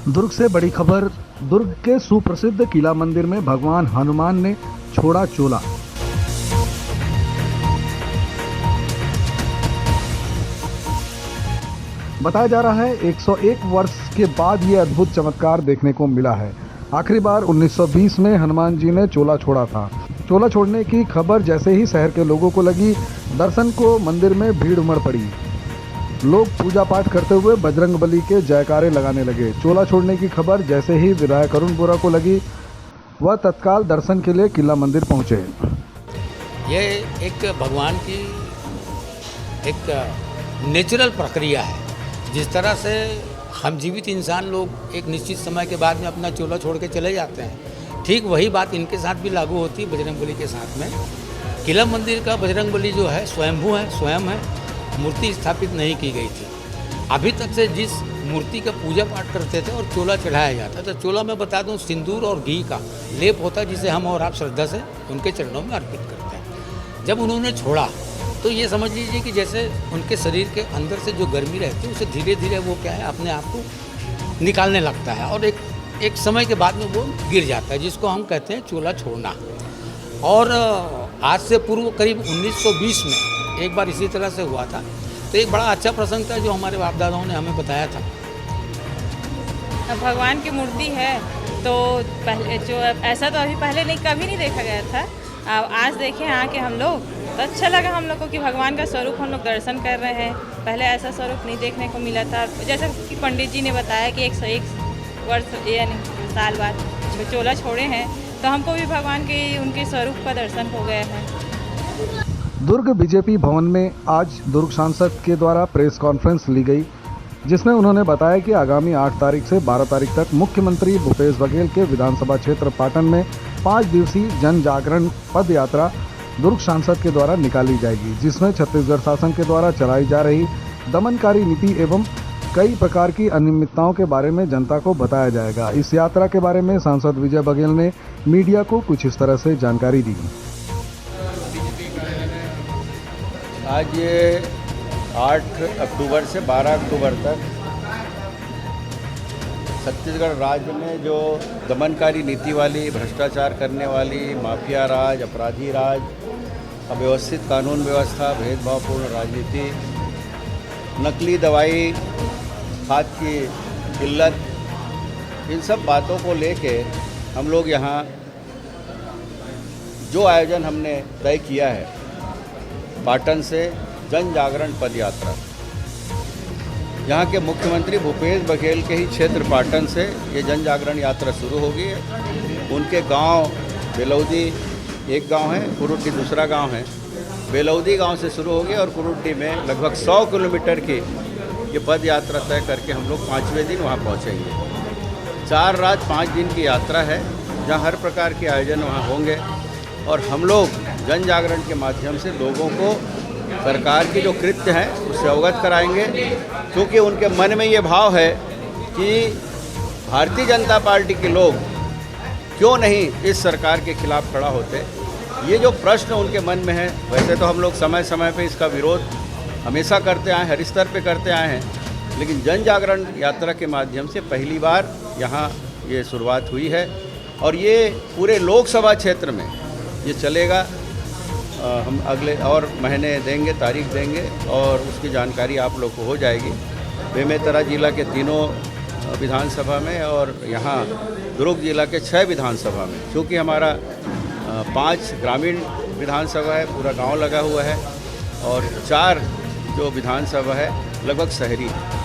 दुर्ग से बड़ी खबर। दुर्ग के सुप्रसिद्ध किला मंदिर में भगवान हनुमान ने छोड़ा चोला। बताया जा रहा है 101 वर्ष के बाद ये अद्भुत चमत्कार देखने को मिला है। आखिरी बार 1920 में हनुमान जी ने चोला छोड़ा था। चोला छोड़ने की खबर जैसे ही शहर के लोगों को लगी, दर्शन को मंदिर में भीड़ उमड़ पड़ी। लोग पूजा पाठ करते हुए बजरंगबली के जयकारे लगाने लगे। चोला छोड़ने की खबर जैसे ही विधायक अरुण बोरा को लगी, वह तत्काल दर्शन के लिए किला मंदिर पहुंचे। ये एक भगवान की एक नेचुरल प्रक्रिया है। जिस तरह से हम जीवित इंसान लोग एक निश्चित समय के बाद में अपना चोला छोड़ के चले जाते हैं, ठीक वही बात इनके साथ भी लागू होती है बजरंगबली के साथ में। किला मंदिर का बजरंगबली जो है स्वयंभू है, स्वयं है, मूर्ति स्थापित नहीं की गई थी। अभी तक से जिस मूर्ति का पूजा पाठ करते थे और चोला चढ़ाया जाता था, चोला मैं बता दूं सिंदूर और घी का लेप होता है, जिसे हम और आप श्रद्धा से उनके चरणों में अर्पित करते हैं। जब उन्होंने छोड़ा तो ये समझ लीजिए कि जैसे उनके शरीर के अंदर से जो गर्मी रहती है उसे धीरे धीरे वो क्या है अपने आप को निकालने लगता है और एक समय के बाद में वो गिर जाता है, जिसको हम कहते हैं चोला छोड़ना। और आज से पूर्व करीब 1920 में एक बार इसी तरह से हुआ था। तो एक बड़ा अच्छा प्रसंग था जो हमारे बाप दादाओं ने हमें बताया था। भगवान की मूर्ति है तो पहले जो ऐसा तो अभी पहले नहीं कभी नहीं देखा गया था। अब आज देखें आके हम लोग तो अच्छा लगा हम लोग को कि भगवान का स्वरूप हम लोग दर्शन कर रहे हैं। पहले ऐसा स्वरूप नहीं देखने को मिला था। जैसे कि पंडित जी ने बताया कि 101 वर्ष यानी साल बाद जो चोला छोड़े हैं, तो हमको भी भगवान के उनके स्वरूप का दर्शन हो गया है। दुर्ग बीजेपी भवन में आज दुर्ग सांसद के द्वारा प्रेस कॉन्फ्रेंस ली गई, जिसमें उन्होंने बताया कि आगामी 8 तारीख से 12 तारीख तक मुख्यमंत्री भूपेश बघेल के विधानसभा क्षेत्र पाटन में 5 दिवसीय जन जागरण पद यात्रा दुर्ग सांसद के द्वारा निकाली जाएगी, जिसमें छत्तीसगढ़ शासन के द्वारा चलाई जा रही दमनकारी नीति एवं कई प्रकार की अनियमितताओं के बारे में जनता को बताया जाएगा। इस यात्रा के बारे में सांसद विजय बघेल ने मीडिया को कुछ इस तरह से जानकारी दी। आज ये 8 अक्टूबर से 12 अक्टूबर तक छत्तीसगढ़ राज्य में जो दमनकारी नीति वाली, भ्रष्टाचार करने वाली, माफिया राज, अपराधी राज, अव्यवस्थित कानून व्यवस्था, भेदभावपूर्ण राजनीति, नकली दवाई, खाद की किल्लत, इन सब बातों को लेके हम लोग यहाँ जो आयोजन हमने तय किया है, पाटन से जन जागरण पद यात्रा, यहाँ के मुख्यमंत्री भूपेश बघेल के ही क्षेत्र पाटन से ये जन जागरण यात्रा शुरू होगी। उनके गांव बेलौदी एक गांव है, कुरुट्टी दूसरा गांव है। बेलौदी गांव से शुरू होगी और कुरुट्टी में लगभग 100 किलोमीटर की ये पद यात्रा तय करके हम लोग 5वें दिन वहाँ पहुँचेंगे। 4 रात 5 दिन की यात्रा है, जहाँ हर प्रकार के आयोजन वहाँ होंगे और हम लोग जन जागरण के माध्यम से लोगों को सरकार की जो कृत्य हैं उससे अवगत कराएंगे, क्योंकि उनके मन में ये भाव है कि भारतीय जनता पार्टी के लोग क्यों नहीं इस सरकार के खिलाफ खड़ा होते। ये जो प्रश्न उनके मन में है, वैसे तो हम लोग समय समय पे इसका विरोध हमेशा करते आए, हर स्तर पे करते आए हैं, लेकिन जन जागरण यात्रा के माध्यम से पहली बार यहाँ ये शुरुआत हुई है और ये पूरे लोकसभा क्षेत्र में ये चलेगा। हम अगले और महीने देंगे, तारीख देंगे और उसकी जानकारी आप लोग को हो जाएगी। बेमेतरा जिला के 3 विधानसभा में और यहाँ दुर्ग जिला के 6 विधानसभा में, क्योंकि हमारा 5 ग्रामीण विधानसभा है, पूरा गांव लगा हुआ है, और 4 जो विधानसभा है लगभग शहरी है।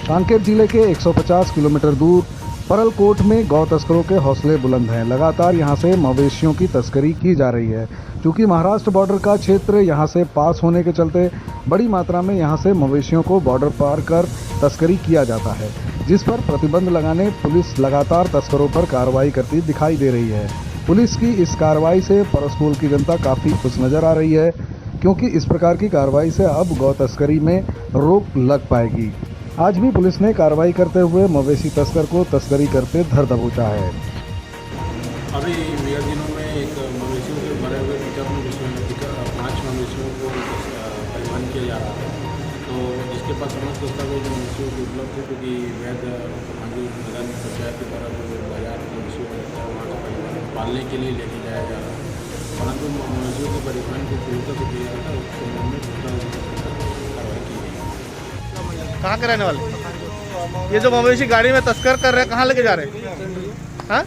कांकेर जिले के 150 किलोमीटर दूर परलकोट में गौ तस्करों के हौसले बुलंद हैं। लगातार यहां से मवेशियों की तस्करी की जा रही है। क्योंकि महाराष्ट्र बॉर्डर का क्षेत्र यहां से पास होने के चलते बड़ी मात्रा में यहां से मवेशियों को बॉर्डर पार कर तस्करी किया जाता है, जिस पर प्रतिबंध लगाने पुलिस लगातार तस्करों पर कार्रवाई करती दिखाई दे रही है। पुलिस की इस कार्रवाई से परसपूल की जनता काफ़ी खुश नजर आ रही है, क्योंकि इस प्रकार की कार्रवाई से अब गौ तस्करी में रोक लग पाएगी। आज भी पुलिस ने कार्रवाई करते हुए मवेशी तस्कर को तस्करी करते धर दबोचा है। अभी विगत दिनों में एक मवेशियों के भरे हुए पिकअप में जिसमें 5 मवेशियों को परिवहन किया जा रहा है, तो जिसके पास समस्त दस्तावेज मवेशियों की उपलब्ध है, क्योंकि वैध हमारी नगर पंचायत की तरफ बाजार मवेशियों को वहाँ का परिवहन पालने के लिए लेके जाया जा रहा है, परंतु मवेशियों के परिवहन को पूर्णतः से किया जाता है उस संबंध में कार्रवाई की गई। कहाँ के रहने वाले? ये जो मवेशी गाड़ी में तस्कर कर रहे हैं, कहाँ लेके जा रहे हैं? हाँ?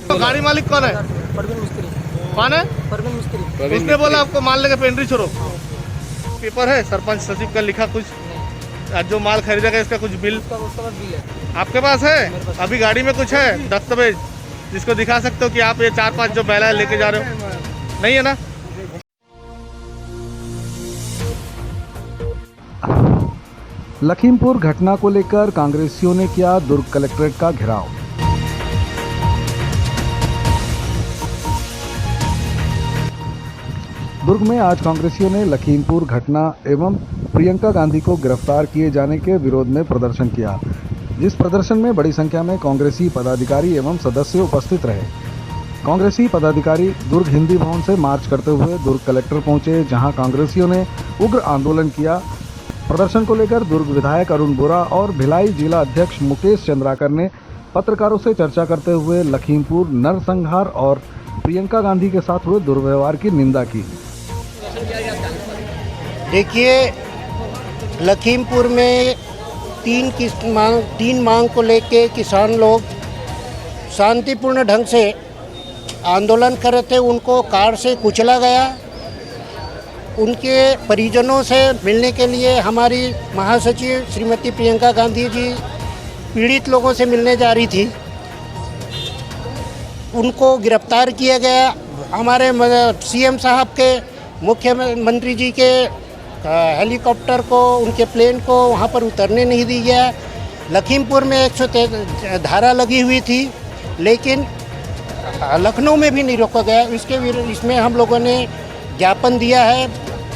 तो गाड़ी मालिक कौन है? परवीन मिस्त्री। कौन है? परवीन मिस्त्री। उसने बोला आपको माल लेके पेंट्री छोड़ो। पेपर है सरपंच सचिव का लिखा कुछ? आज जो माल खरीदेगा इसका कुछ बिल उसका पास बिल है। आपके पास है? अभी गाड़ी में कुछ है दस्तावेज जिसको दिखा सकते हो कि आप ये 4-5 जो बैला है लेके जा रहे हो? नहीं है ना? लखीमपुर घटना को लेकर कांग्रेसियों ने किया दुर्ग कलेक्ट्रेट का घेराव। दुर्ग में आज कांग्रेसियों ने लखीमपुर घटना एवं प्रियंका गांधी को गिरफ्तार किए जाने के विरोध में प्रदर्शन किया, जिस प्रदर्शन में बड़ी संख्या में कांग्रेसी पदाधिकारी एवं सदस्य उपस्थित रहे। कांग्रेसी पदाधिकारी दुर्ग हिंदी भवन से मार्च करते हुए दुर्ग कलेक्टर पहुंचे, जहां कांग्रेसियों ने उग्र आंदोलन किया। प्रदर्शन को लेकर दुर्ग विधायक अरुण बोरा और भिलाई जिला अध्यक्ष मुकेश चंद्राकर ने पत्रकारों से चर्चा करते हुए लखीमपुर नरसंहार और प्रियंका गांधी के साथ हुए दुर्व्यवहार की निंदा की। देखिए, लखीमपुर में तीन मांग को लेके किसान लोग शांतिपूर्ण ढंग से आंदोलन कर रहे थे। उनको कार से कुचला गया। उनके परिजनों से मिलने के लिए हमारी महासचिव श्रीमती प्रियंका गांधी जी पीड़ित लोगों से मिलने जा रही थी। उनको गिरफ्तार किया गया। हमारे सीएम साहब के मुख्यमंत्री जी के हेलीकॉप्टर को, उनके प्लेन को वहाँ पर उतरने नहीं दी गया। लखीमपुर में 103 धारा लगी हुई थी, लेकिन लखनऊ में भी नहीं रोका गया। इसमें हम लोगों ने ज्ञापन दिया है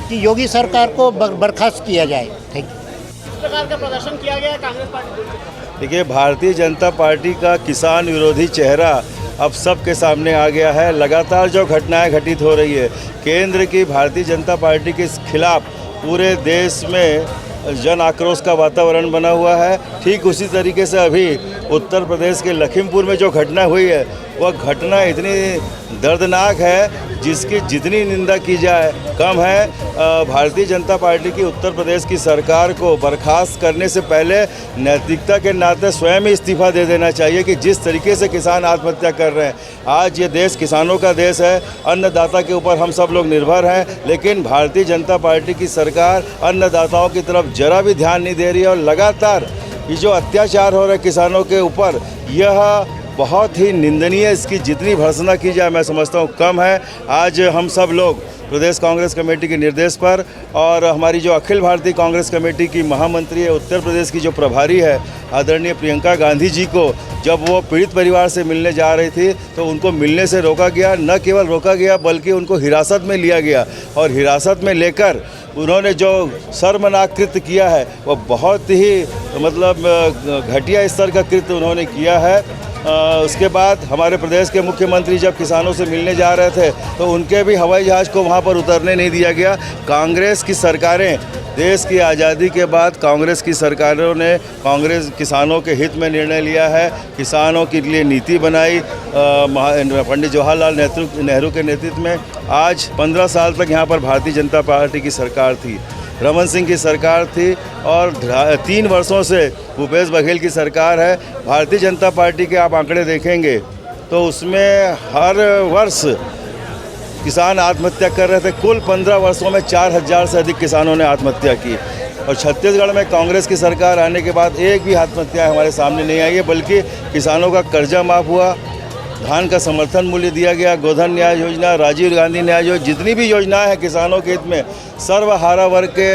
कि योगी सरकार को बर्खास्त किया जाए। Thank you. किस प्रकार का प्रदर्शन किया गया कांग्रेस पार्टी? देखिए, भारतीय जनता पार्टी का किसान विरोधी चेहरा अब सबके सामने आ गया है। लगातार जो घटनाएं घटित हो रही है, केंद्र की भारतीय जनता पार्टी के खिलाफ पूरे देश में जन आक्रोश का वातावरण बना हुआ है। ठीक उसी तरीके से अभी उत्तर प्रदेश के लखीमपुर में जो घटना हुई है, वह घटना इतनी दर्दनाक है जिसकी जितनी निंदा की जाए कम है। भारतीय जनता पार्टी की उत्तर प्रदेश की सरकार को बर्खास्त करने से पहले नैतिकता के नाते स्वयं ही इस्तीफा दे देना चाहिए कि जिस तरीके से किसान आत्महत्या कर रहे हैं। आज ये देश किसानों का देश है, अन्नदाता के ऊपर हम सब लोग निर्भर हैं, लेकिन भारतीय जनता पार्टी की सरकार अन्नदाताओं की तरफ जरा भी ध्यान नहीं दे रही है। और लगातार ये जो अत्याचार हो रहा है किसानों के ऊपर, यह बहुत ही निंदनीय। इसकी जितनी भर्त्सना की जाए मैं समझता हूँ कम है। आज हम सब लोग प्रदेश कांग्रेस कमेटी के निर्देश पर और हमारी जो अखिल भारतीय कांग्रेस कमेटी की महामंत्री है, उत्तर प्रदेश की जो प्रभारी है आदरणीय प्रियंका गांधी जी को, जब वो पीड़ित परिवार से मिलने जा रही थी तो उनको मिलने से रोका गया। न केवल रोका गया बल्कि उनको हिरासत में लिया गया, और हिरासत में लेकर उन्होंने जो शर्मनाक कृत्य किया है वह बहुत ही घटिया स्तर का कृत्य उन्होंने किया है। उसके बाद हमारे प्रदेश के मुख्यमंत्री जब किसानों से मिलने जा रहे थे तो उनके भी हवाई जहाज़ को वहां पर उतरने नहीं दिया गया। कांग्रेस की सरकारें, देश की आज़ादी के बाद कांग्रेस की सरकारों ने कांग्रेस किसानों के हित में निर्णय लिया है, किसानों के लिए नीति बनाई। पंडित जवाहरलाल नेहरू के नेतृत्व में आज 15 साल तक यहाँ पर भारतीय जनता पार्टी की सरकार थी, रमन सिंह की सरकार थी, और 3 वर्षों से भूपेश बघेल की सरकार है। भारतीय जनता पार्टी के आप आंकड़े देखेंगे तो उसमें हर वर्ष किसान आत्महत्या कर रहे थे। कुल 15 वर्षों में 4000 से अधिक किसानों ने आत्महत्या की। और छत्तीसगढ़ में कांग्रेस की सरकार आने के बाद एक भी आत्महत्या हमारे सामने नहीं आई है, बल्कि किसानों का कर्जा माफ़ हुआ, धान का समर्थन मूल्य दिया गया, गोधन न्याय योजना, राजीव गांधी न्याय योजना, जितनी भी योजनाएं हैं किसानों के हित में, सर्वहारा वर्ग के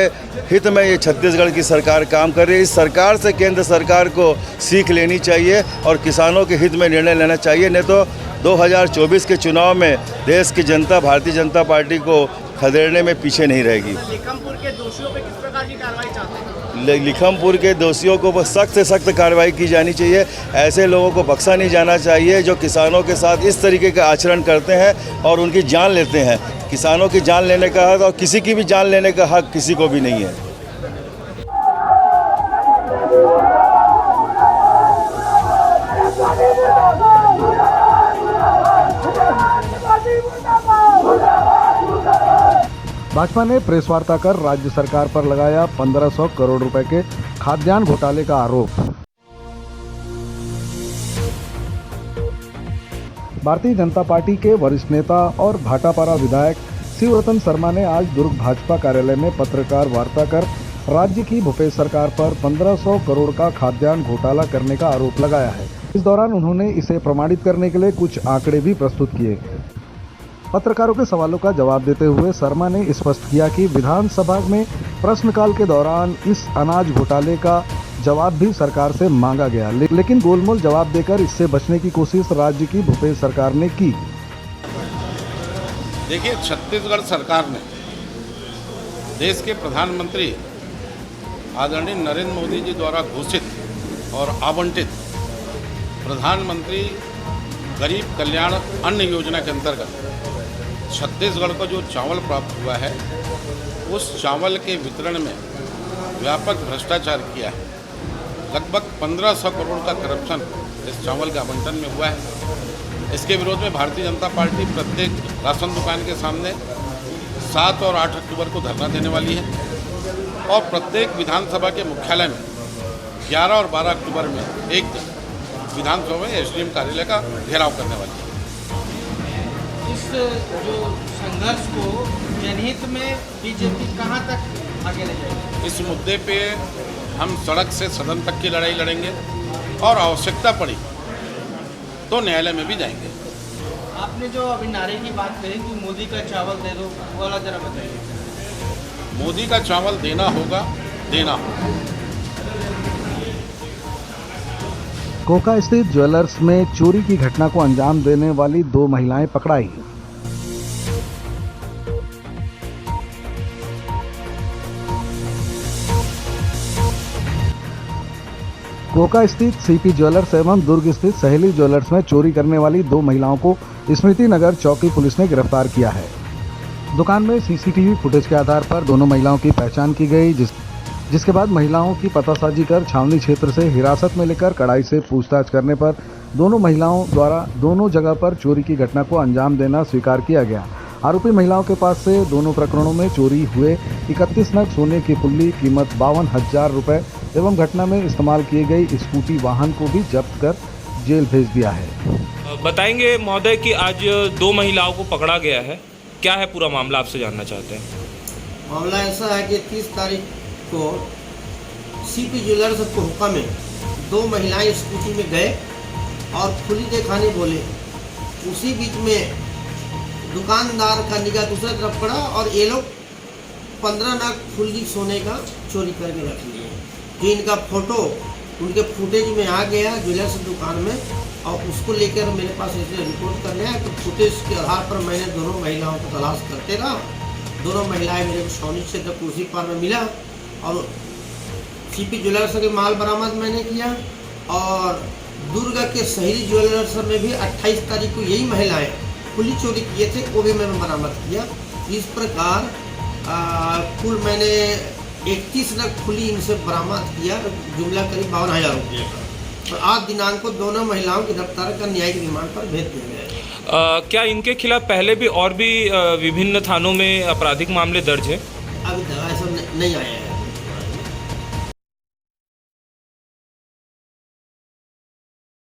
हित में ये छत्तीसगढ़ की सरकार काम कर रही है। इस सरकार से केंद्र सरकार को सीख लेनी चाहिए और किसानों के हित में निर्णय लेना चाहिए, नहीं तो 2024 के चुनाव में देश की जनता भारतीय जनता पार्टी को खदेड़ने में पीछे नहीं रहेगी। लखीमपुर के दोषियों पे किस प्रकार की कार्रवाई चाहते हैं? लिखमपुर के दोषियों को सख्त से सख्त कार्रवाई की जानी चाहिए। ऐसे लोगों को बख्शा नहीं जाना चाहिए जो किसानों के साथ इस तरीके का आचरण करते हैं और उनकी जान लेते हैं। किसानों की जान लेने का हक और किसी की भी जान लेने का हक किसी को भी नहीं है। भाजपा ने प्रेस वार्ता कर राज्य सरकार पर लगाया 1500 करोड़ रुपए के खाद्यान्न घोटाले का आरोप। भारतीय जनता पार्टी के वरिष्ठ नेता और भाटापारा विधायक शिवरतन शर्मा ने आज दुर्ग भाजपा कार्यालय में पत्रकार वार्ता कर राज्य की भूपेश सरकार पर 1500 करोड़ का खाद्यान्न घोटाला करने का आरोप लगाया है। इस दौरान उन्होंने इसे प्रमाणित करने के लिए कुछ आंकड़े भी प्रस्तुत किए। पत्रकारों के सवालों का जवाब देते हुए शर्मा ने स्पष्ट किया कि विधानसभा में प्रश्नकाल के दौरान इस अनाज घोटाले का जवाब भी सरकार से मांगा गया, लेकिन गोलमोल जवाब देकर इससे बचने की कोशिश राज्य की भूपेश सरकार ने की। देखिए, छत्तीसगढ़ सरकार ने देश के प्रधानमंत्री आदरणीय नरेंद्र मोदी जी द्वारा घोषित और आवंटित प्रधानमंत्री गरीब कल्याण अन्न योजना के अंतर्गत छत्तीसगढ़ को जो चावल प्राप्त हुआ है उस चावल के वितरण में व्यापक भ्रष्टाचार किया है। लगभग 1500 करोड़ का करप्शन इस चावल के आवंटन में हुआ है। इसके विरोध में भारतीय जनता पार्टी प्रत्येक राशन दुकान के सामने 7 और 8 अक्टूबर को धरना देने वाली है और प्रत्येक विधानसभा के मुख्यालय में 11 और 12 अक्टूबर में एक विधानसभा में एसडीएम कार्यालय का घेराव करने वाली है। इस जो संघर्ष को जनहित में बीजेपी कहां तक आगे ले जाएगी? इस मुद्दे पे हम सड़क से सदन तक की लड़ाई लड़ेंगे और आवश्यकता पड़ी तो न्यायालय में भी जाएंगे। आपने जो अभी नारे की बात करी कि मोदी का चावल दे दो, वो वाला जरा बताइए। मोदी का चावल देना होगा, देना होगा। कोका स्थित ज्वेलर्स में चोरी की घटना को अंजाम देने वाली 2 महिलाएं पकड़ाई। कोका स्थित सीपी ज्वेलर्स एवं दुर्ग स्थित सहेली ज्वेलर्स में चोरी करने वाली 2 महिलाओं को स्मृति नगर चौकी पुलिस ने गिरफ्तार किया है। दुकान में सीसीटीवी फुटेज के आधार पर दोनों महिलाओं की पहचान की गई, जिसके बाद महिलाओं की पतासाजी कर छावनी क्षेत्र से हिरासत में लेकर कड़ाई से पूछताछ करने पर दोनों महिलाओं द्वारा दोनों जगह पर चोरी की घटना को अंजाम देना स्वीकार किया गया। आरोपी महिलाओं के पास से दोनों प्रकरणों में चोरी हुए 31 नग सोने की फुल्ली कीमत 52,000 रुपये एवं घटना में इस्तेमाल किए गई स्कूटी वाहन को भी जब्त कर जेल भेज दिया है। बताएंगे महोदय कि आज 2 महिलाओं को पकड़ा गया है, क्या है पूरा मामला, आपसे जानना चाहते हैं। मामला ऐसा है कि 30 तारीख को सीपी ज्वेलर्स कोहका में 2 महिलाएं स्कूटी में गए और फुली दिखाने बोले। उसी बीच में दुकानदार का निगाह दूसरी तरफ पड़ा और ये लोग 15 नग फुल्ली सोने का चोरी करके रख लिए। जो इनका फोटो उनके फुटेज में आ गया ज्वेलर्स दुकान में और उसको लेकर मेरे पास ऐसे रिपोर्ट कर लिया। तो फुटेज के आधार पर मैंने दोनों महिलाओं को तलाश करते रहा। दोनों महिलाएं मेरे छावनी क्षेत्र कुर्सी पार में मिला और सीपी ज्वेलर्स के माल बरामद मैंने किया। और दुर्ग के सहेली ज्वेलर्स में भी 28 तारीख को यही महिलाएं फुली चोरी किए थे, वो भी मैंने बरामद किया। इस प्रकार कुल मैंने 31 नग फुली इनसे बरामद किया, जुमला करीब 52,000 रुपये का। और आज दिनांक को दोनों महिलाओं की गिरफ्तार कर न्यायिक रिमांड पर भेज दिया गया। क्या इनके खिलाफ पहले भी और भी विभिन्न थानों में आपराधिक मामले दर्ज हैं? अभी ऐसा नहीं आया है।